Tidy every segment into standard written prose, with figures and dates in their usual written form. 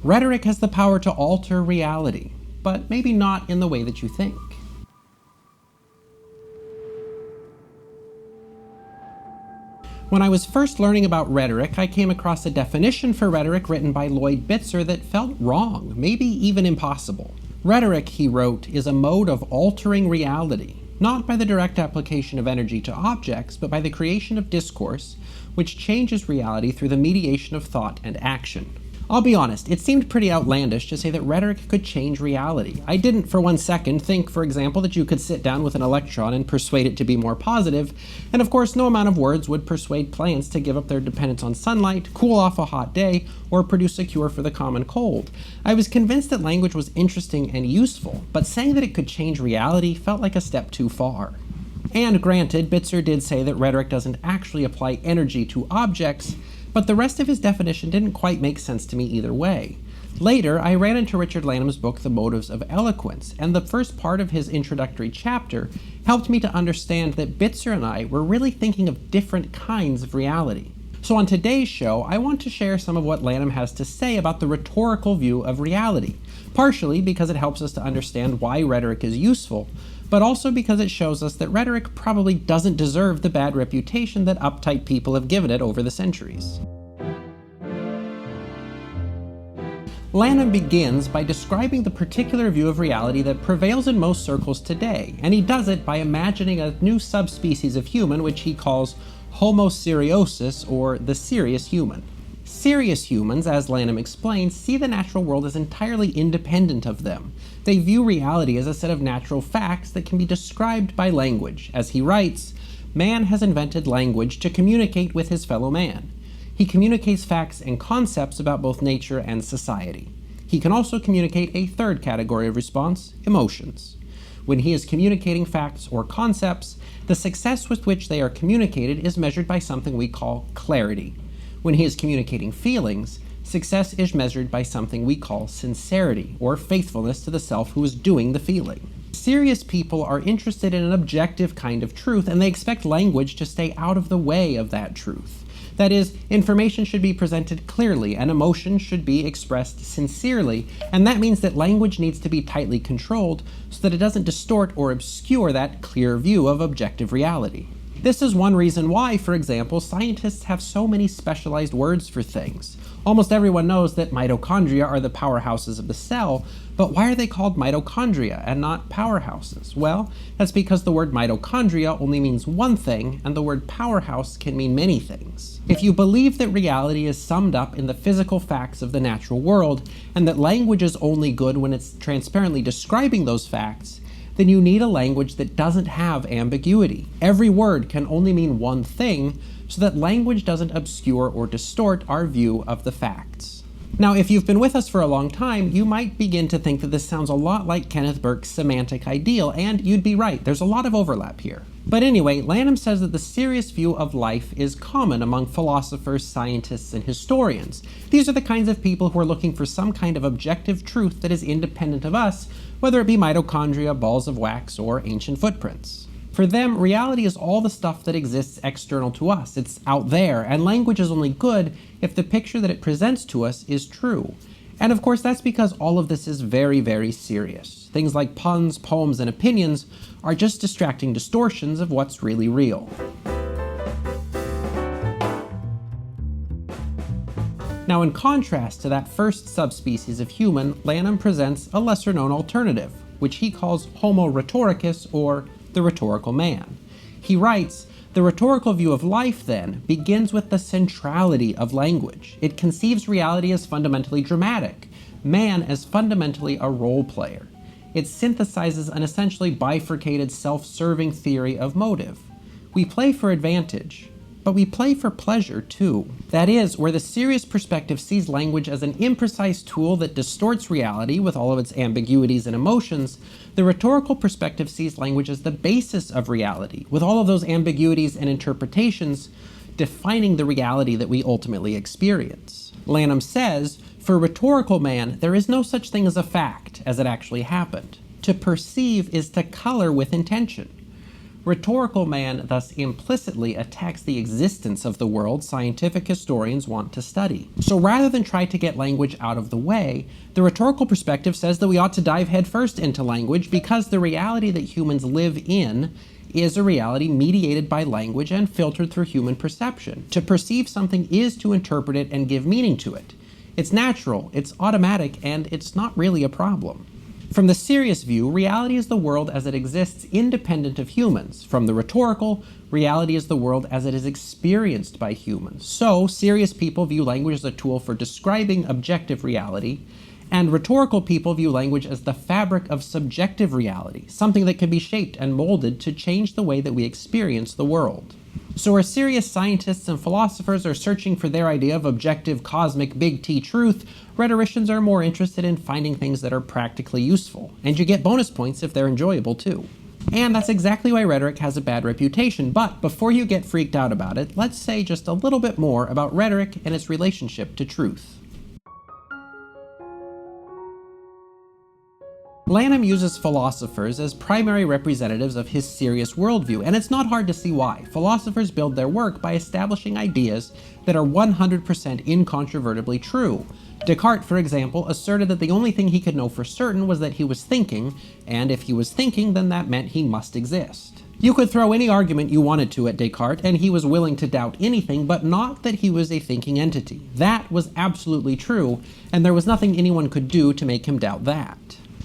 Rhetoric has the power to alter reality, but maybe not in the way that you think. When I was first learning about rhetoric, I came across a definition for rhetoric written by Lloyd Bitzer that felt wrong, maybe even impossible. Rhetoric, he wrote, is a mode of altering reality, not by the direct application of energy to objects, but by the creation of discourse, which changes reality through the mediation of thought and action. I'll be honest, it seemed pretty outlandish to say that rhetoric could change reality. I didn't for one second think, for example, that you could sit down with an electron and persuade it to be more positive, and of course no amount of words would persuade plants to give up their dependence on sunlight, cool off a hot day, or produce a cure for the common cold. I was convinced that language was interesting and useful, but saying that it could change reality felt like a step too far. And granted, Bitzer did say that rhetoric doesn't actually apply energy to objects, but the rest of his definition didn't quite make sense to me either way. Later, I ran into Richard Lanham's book, The Motives of Eloquence, and the first part of his introductory chapter helped me to understand that Bitzer and I were really thinking of different kinds of reality. So on today's show, I want to share some of what Lanham has to say about the rhetorical view of reality, partially because it helps us to understand why rhetoric is useful, but also because it shows us that rhetoric probably doesn't deserve the bad reputation that uptight people have given it over the centuries. Lanham begins by describing the particular view of reality that prevails in most circles today, and he does it by imagining a new subspecies of human which he calls Homo seriosus, or the serious human. Serious humans, as Lanham explains, see the natural world as entirely independent of them. They view reality as a set of natural facts that can be described by language. As he writes, man has invented language to communicate with his fellow man. He communicates facts and concepts about both nature and society. He can also communicate a third category of response, emotions. When he is communicating facts or concepts, the success with which they are communicated is measured by something we call clarity. When he is communicating feelings, success is measured by something we call sincerity, or faithfulness to the self who is doing the feeling. Serious people are interested in an objective kind of truth, and they expect language to stay out of the way of that truth. That is, information should be presented clearly, and emotion should be expressed sincerely, and that means that language needs to be tightly controlled so that it doesn't distort or obscure that clear view of objective reality. This is one reason why, for example, scientists have so many specialized words for things. Almost everyone knows that mitochondria are the powerhouses of the cell, but why are they called mitochondria and not powerhouses? Well, that's because the word mitochondria only means one thing, and the word powerhouse can mean many things. If you believe that reality is summed up in the physical facts of the natural world, and that language is only good when it's transparently describing those facts, then you need a language that doesn't have ambiguity. Every word can only mean one thing, so that language doesn't obscure or distort our view of the facts. Now, if you've been with us for a long time, you might begin to think that this sounds a lot like Kenneth Burke's semantic ideal, and you'd be right, there's a lot of overlap here. But anyway, Lanham says that the serious view of life is common among philosophers, scientists, and historians. These are the kinds of people who are looking for some kind of objective truth that is independent of us, whether it be mitochondria, balls of wax, or ancient footprints. For them, reality is all the stuff that exists external to us. It's out there, and language is only good if the picture that it presents to us is true. And of course, that's because all of this is very, very serious. Things like puns, poems, and opinions are just distracting distortions of what's really real. Now, in contrast to that first subspecies of human, Lanham presents a lesser-known alternative, which he calls Homo rhetoricus, or the rhetorical man. He writes, the rhetorical view of life, then, begins with the centrality of language. It conceives reality as fundamentally dramatic, man as fundamentally a role player. It synthesizes an essentially bifurcated, self-serving theory of motive. We play for advantage, but we play for pleasure too. That is, where the serious perspective sees language as an imprecise tool that distorts reality with all of its ambiguities and emotions, the rhetorical perspective sees language as the basis of reality, with all of those ambiguities and interpretations defining the reality that we ultimately experience. Lanham says, for rhetorical man, there is no such thing as a fact, as it actually happened. To perceive is to color with intention. Rhetorical man thus implicitly attacks the existence of the world scientific historians want to study. So rather than try to get language out of the way, the rhetorical perspective says that we ought to dive headfirst into language because the reality that humans live in is a reality mediated by language and filtered through human perception. To perceive something is to interpret it and give meaning to it. It's natural, it's automatic, and it's not really a problem. From the serious view, reality is the world as it exists independent of humans. From the rhetorical, reality is the world as it is experienced by humans. So, serious people view language as a tool for describing objective reality, and rhetorical people view language as the fabric of subjective reality, something that can be shaped and molded to change the way that we experience the world. So where serious scientists and philosophers are searching for their idea of objective cosmic big T truth, rhetoricians are more interested in finding things that are practically useful. And you get bonus points if they're enjoyable too. And that's exactly why rhetoric has a bad reputation. But before you get freaked out about it, let's say just a little bit more about rhetoric and its relationship to truth. Lanham uses philosophers as primary representatives of his serious worldview, and it's not hard to see why. Philosophers build their work by establishing ideas that are 100% incontrovertibly true. Descartes, for example, asserted that the only thing he could know for certain was that he was thinking, and if he was thinking, then that meant he must exist. You could throw any argument you wanted to at Descartes, and he was willing to doubt anything, but not that he was a thinking entity. That was absolutely true, and there was nothing anyone could do to make him doubt that.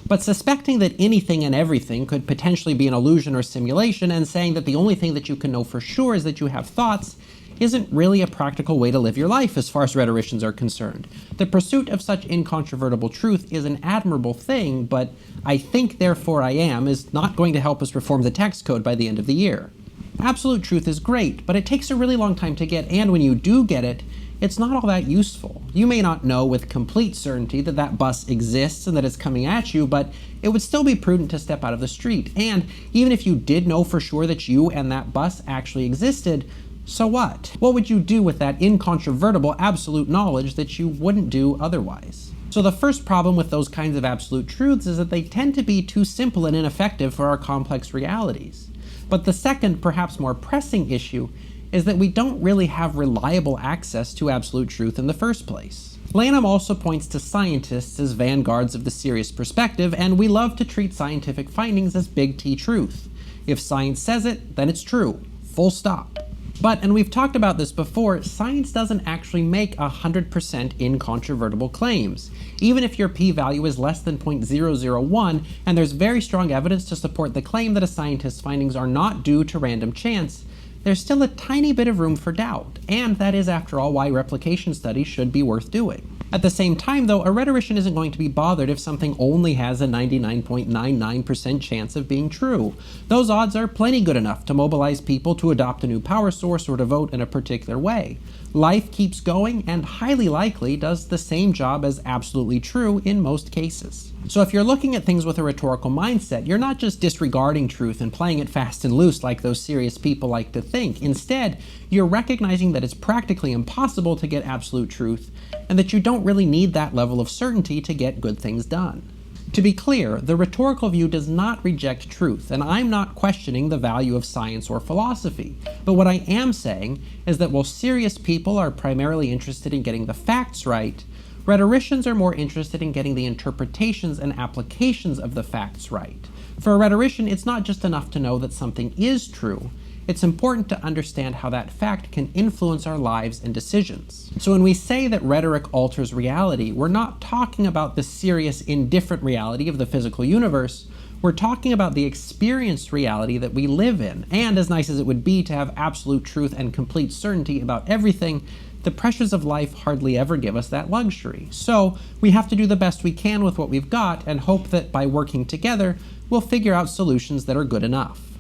But suspecting that anything and everything could potentially be an illusion or simulation and saying that the only thing that you can know for sure is that you have thoughts isn't really a practical way to live your life as far as rhetoricians are concerned. The pursuit of such incontrovertible truth is an admirable thing, but I think therefore I am is not going to help us reform the tax code by the end of the year. Absolute truth is great, but it takes a really long time to get, and when you do get it, it's not all that useful. You may not know with complete certainty that that bus exists and that it's coming at you, but it would still be prudent to step out of the street. And even if you did know for sure that you and that bus actually existed, so what? What would you do with that incontrovertible absolute knowledge that you wouldn't do otherwise? So the first problem with those kinds of absolute truths is that they tend to be too simple and ineffective for our complex realities. But the second, perhaps more pressing issue is that we don't really have reliable access to absolute truth in the first place. Lanham also points to scientists as vanguards of the serious perspective, and we love to treat scientific findings as big T truth. If science says it, then it's true. Full stop. But, and we've talked about this before, science doesn't actually make 100% incontrovertible claims. Even if your p-value is less than 0.001, and there's very strong evidence to support the claim that a scientist's findings are not due to random chance, there's still a tiny bit of room for doubt, and that is, after all, why replication studies should be worth doing. At the same time, though, a rhetorician isn't going to be bothered if something only has a 99.99% chance of being true. Those odds are plenty good enough to mobilize people to adopt a new power source or to vote in a particular way. Life keeps going, and highly likely does the same job as absolutely true in most cases. So if you're looking at things with a rhetorical mindset, you're not just disregarding truth and playing it fast and loose like those serious people like to think. Instead, you're recognizing that it's practically impossible to get absolute truth, and that you don't really need that level of certainty to get good things done. To be clear, the rhetorical view does not reject truth, and I'm not questioning the value of science or philosophy. But what I am saying is that while serious people are primarily interested in getting the facts right, rhetoricians are more interested in getting the interpretations and applications of the facts right. For a rhetorician, it's not just enough to know that something is true. It's important to understand how that fact can influence our lives and decisions. So when we say that rhetoric alters reality, we're not talking about the serious, indifferent reality of the physical universe. We're talking about the experienced reality that we live in. And as nice as it would be to have absolute truth and complete certainty about everything, the pressures of life hardly ever give us that luxury. So we have to do the best we can with what we've got and hope that by working together, we'll figure out solutions that are good enough.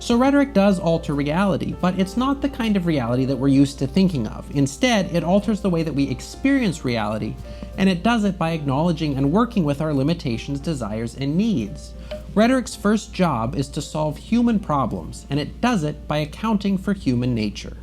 So rhetoric does alter reality, but it's not the kind of reality that we're used to thinking of. Instead, it alters the way that we experience reality, and it does it by acknowledging and working with our limitations, desires, and needs. Rhetoric's first job is to solve human problems, and it does it by accounting for human nature.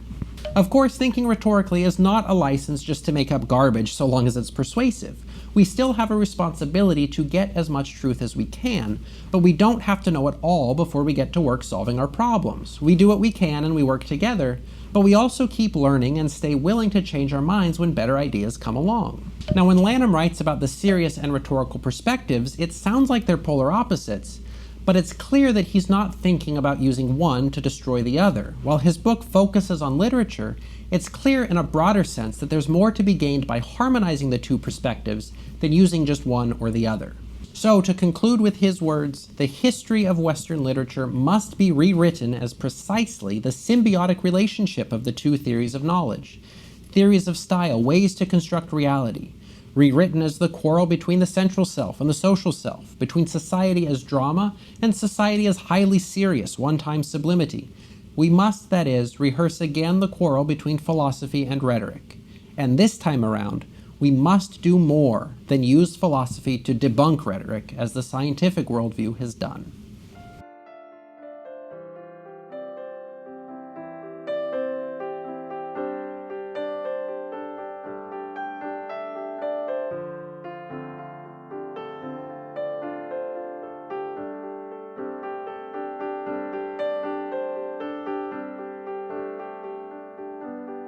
Of course, thinking rhetorically is not a license just to make up garbage so long as it's persuasive. We still have a responsibility to get as much truth as we can, but we don't have to know it all before we get to work solving our problems. We do what we can and we work together, but we also keep learning and stay willing to change our minds when better ideas come along. Now, when Lanham writes about the serious and rhetorical perspectives, it sounds like they're polar opposites, but it's clear that he's not thinking about using one to destroy the other. While his book focuses on literature, it's clear in a broader sense that there's more to be gained by harmonizing the two perspectives than using just one or the other. So, to conclude with his words, the history of Western literature must be rewritten as precisely the symbiotic relationship of the two theories of knowledge, theories of style, ways to construct reality, rewritten as the quarrel between the central self and the social self, between society as drama and society as highly serious, one-time sublimity. We must, that is, rehearse again the quarrel between philosophy and rhetoric. And this time around, we must do more than use philosophy to debunk rhetoric as the scientific worldview has done.